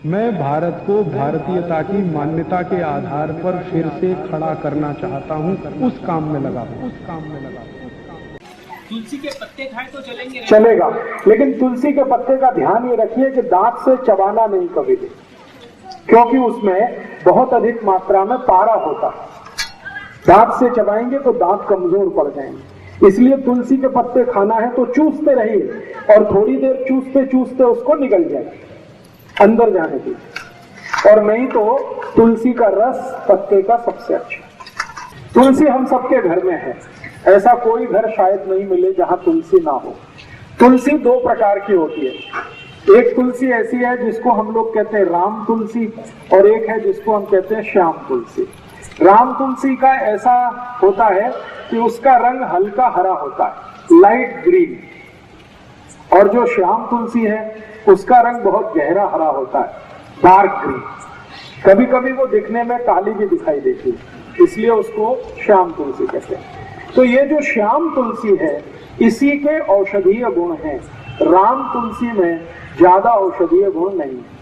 मैं भारत को भारतीयता की मान्यता के आधार पर फिर से खड़ा करना चाहता हूं, उस काम में लगा हूं। तुलसी के पत्ते खाए तो चलेंगे? चलेगा, लेकिन तुलसी के पत्ते का ध्यान ये रखिए कि दांत से चबाना नहीं कभी भी, क्योंकि उसमें बहुत अधिक मात्रा में पारा होता है। दांत से चबाएंगे तो दांत कमजोर पड़ जाएंगे। इसलिए तुलसी के पत्ते खाना है तो चूसते रहिए और थोड़ी देर चूसते चूसते उसको निगल जाए, अंदर जाने दीजिए। और नहीं तो तुलसी का रस पत्ते का सबसे अच्छा। तुलसी हम सबके घर में है, ऐसा कोई घर शायद नहीं मिले जहां तुलसी ना हो। तुलसी दो प्रकार की होती है। एक तुलसी ऐसी है जिसको हम लोग कहते हैं राम तुलसी, और एक है जिसको हम कहते हैं श्याम तुलसी। राम तुलसी का ऐसा होता है कि उसका रंग हल्का हरा होता है, लाइट ग्रीन, और जो श्याम तुलसी है उसका रंग बहुत गहरा हरा होता है, डार्क ग्रीन। कभी कभी वो दिखने में काली भी दिखाई देती है, इसलिए उसको श्याम तुलसी कहते हैं। तो ये जो श्याम तुलसी है इसी के औषधीय गुण हैं। राम तुलसी में ज्यादा औषधीय गुण नहीं है।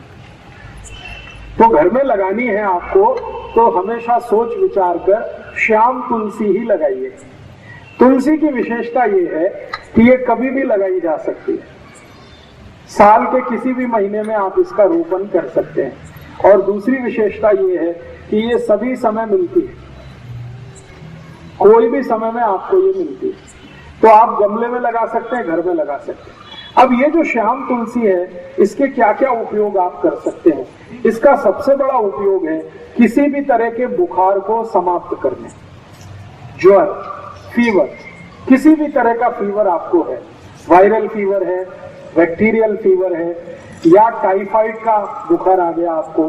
तो घर में लगानी है आपको तो हमेशा सोच विचार कर श्याम तुलसी ही लगाइए। तुलसी की विशेषता ये है कि ये कभी भी लगाई जा सकती है, साल के किसी भी महीने में आप इसका रोपण कर सकते हैं। और दूसरी विशेषता ये है कि ये सभी समय मिलती है, कोई भी समय में आपको ये मिलती है। तो आप गमले में लगा सकते हैं, घर में लगा सकते हैं। अब ये जो श्याम तुलसी है इसके क्या क्या उपयोग आप कर सकते हैं। इसका सबसे बड़ा उपयोग है किसी भी तरह के बुखार को समाप्त करने। ज्वर, फीवर, किसी भी तरह का फीवर आपको है, वायरल फीवर है, बैक्टीरियल फीवर है, या टाइफाइड का बुखार आ गया आपको,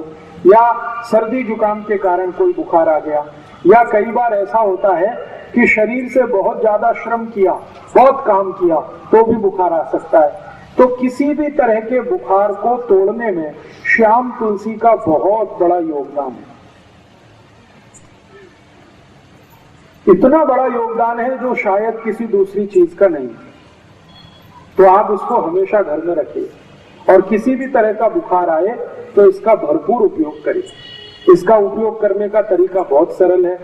या सर्दी जुकाम के कारण कोई बुखार आ गया, या कई बार ऐसा होता है कि शरीर से बहुत ज्यादा श्रम किया, बहुत काम किया तो भी बुखार आ सकता है। तो किसी भी तरह के बुखार को तोड़ने में श्याम तुलसी का बहुत बड़ा योगदान है। इतना बड़ा योगदान है जो शायद किसी दूसरी चीज का नहीं। तो आप उसको हमेशा घर में रखिए और किसी भी तरह का बुखार आए तो इसका भरपूर उपयोग करिए। इसका उपयोग करने का तरीका बहुत सरल है।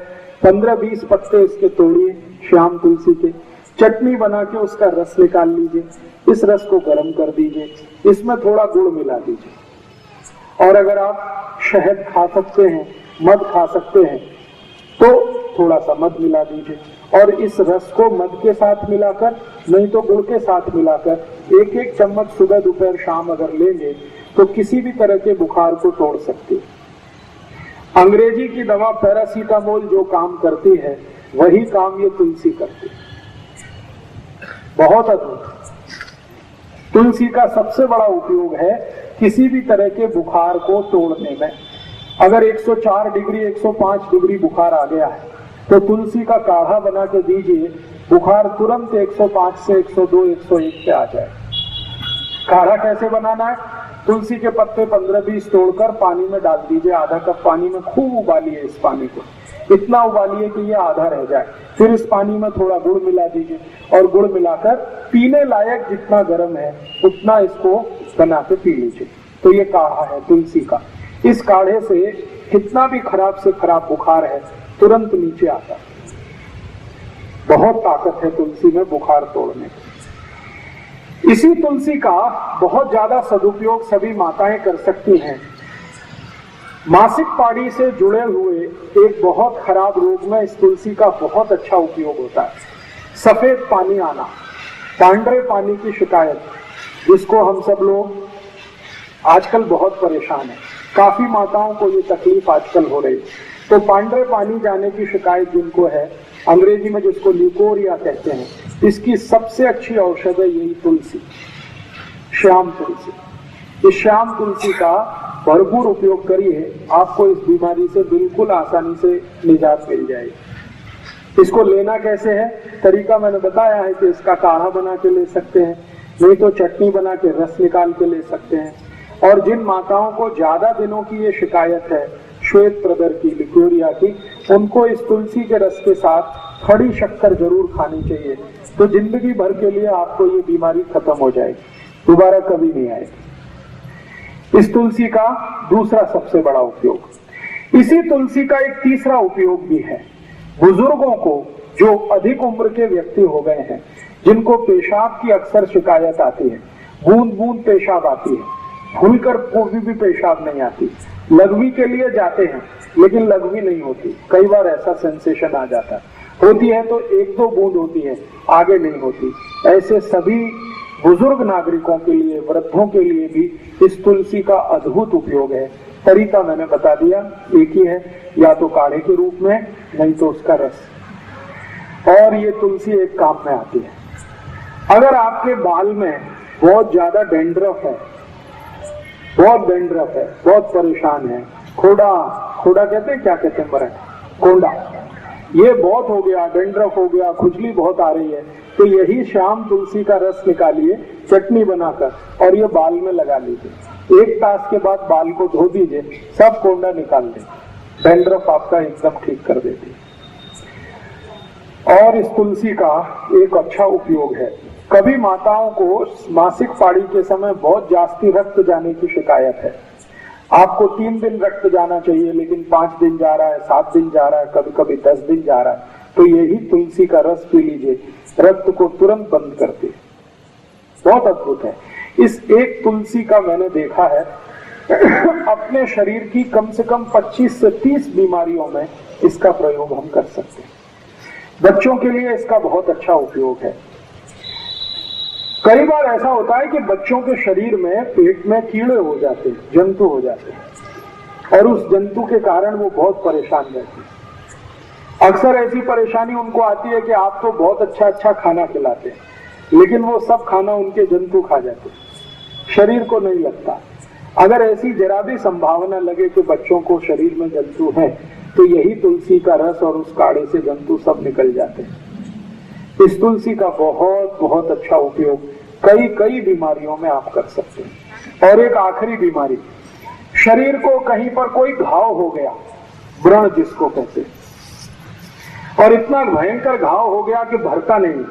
15-20 पत्ते इसके तोड़िए श्याम तुलसी के, चटनी बना के उसका रस निकाल लीजिए, इस रस को गर्म कर दीजिए, इसमें थोड़ा गुड़ मिला दीजिए, और अगर आप शहद खा सकते हैं, मध खा सकते हैं तो थोड़ा सा मध मिला दीजिए, और इस रस को मध के साथ मिलाकर नहीं तो गुड़ के साथ मिलाकर 1-1 चम्मच सुबह दोपहर शाम अगर लेंगे तो किसी भी तरह के बुखार को तोड़ सकते हैं। अंग्रेजी की दवा पैरासीटामोल जो काम करती है वही काम ये तुलसी करती है। बहुत अद्भुत। तुलसी का सबसे बड़ा उपयोग है किसी भी तरह के बुखार को तोड़ने में। अगर 104 डिग्री 105 डिग्री बुखार आ गया है तो तुलसी का काढ़ा बना के दीजिए, बुखार तुरंत 105 से 102 101 पे आ जाए। काढ़ा कैसे बनाना है? तुलसी के पत्ते 15-20 तोड़कर पानी में डाल दीजिए, आधा कप पानी में खूब उबालिए। इस पानी को इतना उबालिए कि ये आधा रह जाए। फिर इस पानी में थोड़ा गुड़ मिला दीजिए, और गुड़ मिलाकर पीने लायक जितना गर्म है उतना इसको बना के पी लीजिए। तो ये काढ़ा है तुलसी का। इस काढ़े से कितना भी खराब से खराब बुखार है तुरंत नीचे आता है। बहुत ताकत है तुलसी में बुखार तोड़ने की। इसी तुलसी का बहुत ज्यादा सदुपयोग सभी माताएं कर सकती हैं। मासिक पानी से जुड़े हुए एक बहुत खराब रोग में इस तुलसी का बहुत अच्छा उपयोग होता है। सफेद पानी आना, पांडरे पानी की शिकायत, जिसको हम सब लोग आजकल बहुत परेशान हैं। काफी माताओं को ये तकलीफ आजकल हो रही है। तो पांडरे पानी जाने की शिकायत जिनको है, अंग्रेजी में जिसको ल्यूकोरिया कहते हैं, इसकी सबसे अच्छी औषध है यही तुलसी, श्याम तुलसी। इस श्याम तुलसी का भरपूर उपयोग करिए, आपको इस बीमारी से बिल्कुल आसानी से निजात मिल जाएगी। इसको लेना कैसे है? तरीका मैंने बताया है कि इसका काढ़ा बना के ले सकते हैं, नहीं तो चटनी बना के रस निकाल के ले सकते हैं। और जिन माताओं को ज्यादा दिनों की ये शिकायत है श्वेत प्रदर की, लिकोरिया की, उनको इस तुलसी के रस के साथ खड़ी शक्कर जरूर खानी चाहिए। तो जिंदगी भर के लिए आपको ये बीमारी खत्म हो जाएगी, दोबारा कभी नहीं आएगी। इस तुलसी का दूसरा सबसे बड़ा उपयोग। इसी तुलसी का एक तीसरा उपयोग भी है। बुजुर्गों को, जो अधिक उम्र के व्यक्ति हो गए हैं, जिनको पेशाब की अक्सर शिकायत आती है, बूंद बूंद पेशाब आती है, खुलकर कोई भी पेशाब नहीं आती, लघवी के लिए जाते हैं लेकिन लघवी नहीं होती, कई बार ऐसा सेंसेशन आ जाता है, होती है तो एक दो बूंद होती है, आगे नहीं होती। ऐसे सभी बुजुर्ग नागरिकों के लिए, वृद्धों के लिए भी इस तुलसी का अद्भुत उपयोग है। तरीका मैंने बता दिया, एक ही है, या तो काढ़े के रूप में, नहीं तो उसका रस। और ये तुलसी एक काम में आती है। अगर आपके बाल में बहुत ज्यादा डेंड्रफ है, बहुत डेंड्रफ है, बहुत परेशान है, खोड़ा कहते हैं, क्या कहते हैं मराठी, कोंडा, ये बहुत हो गया, डेंड्रफ हो गया, खुजली बहुत आ रही है, तो यही शाम तुलसी का रस निकालिए चटनी बनाकर और ये बाल में लगा लीजिए। 1 तास के बाद बाल को धो दीजिए, सब कोंडा निकाल दें, डेंड्रफ आपका एकदम ठीक कर देती है। और इस तुलसी का एक अच्छा उपयोग है, कभी माताओं को मासिक पाड़ी के समय बहुत जास्ती रक्त जाने की शिकायत है। आपको 3 दिन रक्त जाना चाहिए लेकिन 5 दिन जा रहा है, 7 दिन जा रहा है, कभी कभी 10 दिन जा रहा है, तो यही तुलसी का रस पी लीजिए, रक्त को तुरंत बंद करती है। बहुत अद्भुत है। इस एक तुलसी का मैंने देखा है अपने शरीर की कम से कम 25 से 30 बीमारियों में इसका प्रयोग हम कर सकते हैं। बच्चों के लिए इसका बहुत अच्छा उपयोग है। कई बार ऐसा होता है कि बच्चों के शरीर में, पेट में कीड़े हो जाते हैं, जंतु हो जाते हैं, और उस जंतु के कारण वो बहुत परेशान रहते हैं। अक्सर ऐसी परेशानी उनको आती है कि आप तो बहुत अच्छा खाना खिलाते हैं लेकिन वो सब खाना उनके जंतु खा जाते हैं, शरीर को नहीं लगता। अगर ऐसी जरा भी संभावना लगे कि बच्चों को शरीर में जंतु है, तो यही तुलसी का रस और उस काढ़े से जंतु सब निकल जाते हैं। इस तुलसी का बहुत बहुत अच्छा उपयोग कई बीमारियों में आप कर सकते हैं। और एक आखिरी बीमारी, शरीर को कहीं पर कोई घाव हो गया, व्रण जिसको कहते हैं, और इतना भयंकर घाव हो गया कि भरता नहीं,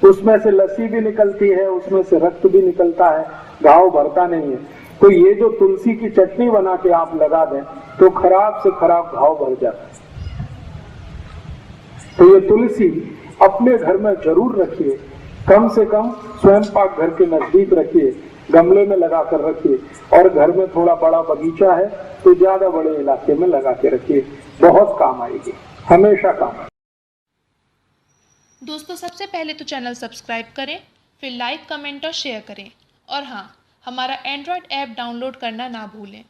उसमें से लस्सी भी निकलती है, उसमें से रक्त भी निकलता है, घाव भरता नहीं है, तो ये जो तुलसी की चटनी बना के आप लगा दें तो खराब से खराब घाव भर जाता है। तो ये तुलसी अपने घर में जरूर रखिए, कम से कम स्वयं पाक घर के नजदीक रखिए, गमले में लगा कर रखिए, और घर में थोड़ा बड़ा बगीचा है तो ज्यादा बड़े इलाके में लगा के रखिए, बहुत काम आएगी, हमेशा काम आएगी। दोस्तों, सबसे पहले तो चैनल सब्सक्राइब करें, फिर लाइक, कमेंट और शेयर करें, और हाँ, हमारा एंड्रॉयड ऐप डाउनलोड करना ना भूलें।